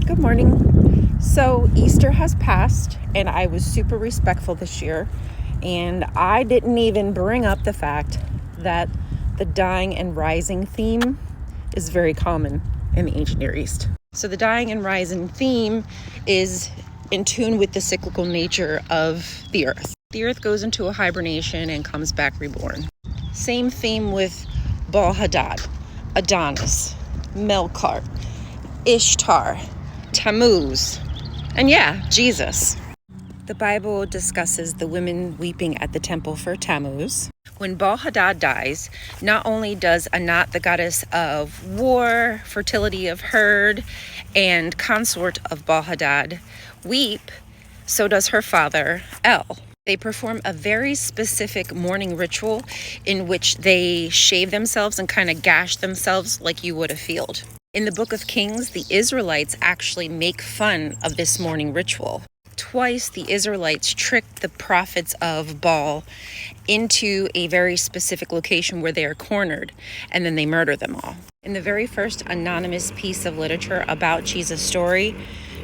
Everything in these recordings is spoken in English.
Good morning. So Easter has passed and I was super respectful this year, and I didn't even bring up the fact that the dying and rising theme is very common in the ancient Near East. So the dying and rising theme is in tune with the cyclical nature of the earth. The earth goes into a hibernation and comes back reborn. Same theme with Baal Hadad, Adonis, Melkart, Ishtar, Tammuz, and Jesus. The Bible discusses the women weeping at the temple for Tammuz. When Baal Hadad dies, not only does Anat, the goddess of war, fertility of herd, and consort of Baal Hadad, weep, so does her father, El. They perform a very specific mourning ritual in which they shave themselves and kind of gash themselves like you would a field. In the book of Kings, the Israelites actually make fun of this mourning ritual. Twice the Israelites tricked the prophets of Baal into a very specific location where they are cornered, and then they murder them all. In the very first anonymous piece of literature about Jesus' story,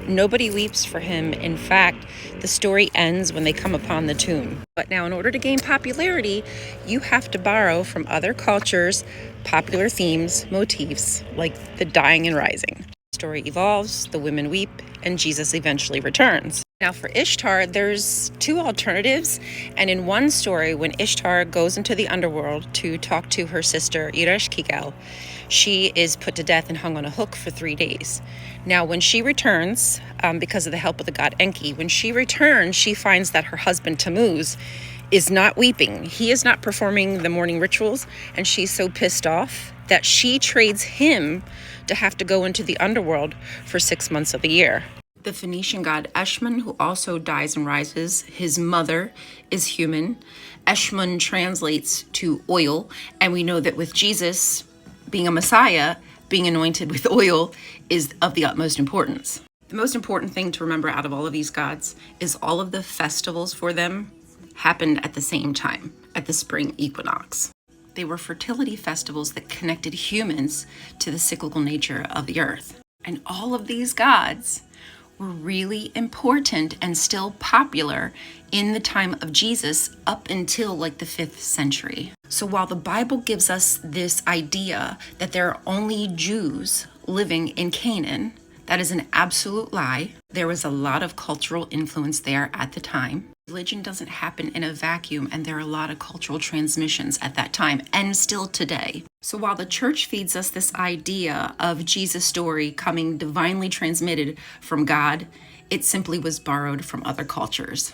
nobody weeps for him. In fact, the story ends when they come upon the tomb. But now, in order to gain popularity, you have to borrow from other cultures popular themes, motifs, like the dying and rising. The story evolves, the women weep, and Jesus eventually returns. Now for Ishtar, there's two alternatives. And in one story, when Ishtar goes into the underworld to talk to her sister Ereshkigal, she is put to death and hung on a hook for 3 days. Now when she returns, because of the help of the god Enki, when she returns, she finds that her husband Tammuz is not weeping. He is not performing the morning rituals, and she's so pissed off that she trades him to have to go into the underworld for 6 months of the year. The Phoenician god Eshmun, who also dies and rises, his mother is human. Eshmun translates to oil, and we know that with Jesus being a Messiah, being anointed with oil is of the utmost importance. The most important thing to remember out of all of these gods is all of the festivals for them happened at the same time, at the spring equinox. They were fertility festivals that connected humans to the cyclical nature of the earth. And all of these gods were really important and still popular in the time of Jesus up until like the 5th century. So while the Bible gives us this idea that there are only Jews living in Canaan, that is an absolute lie. There was a lot of cultural influence there at the time. Religion doesn't happen in a vacuum, and there are a lot of cultural transmissions at that time and still today. So while the church feeds us this idea of Jesus' story coming divinely transmitted from God, it simply was borrowed from other cultures.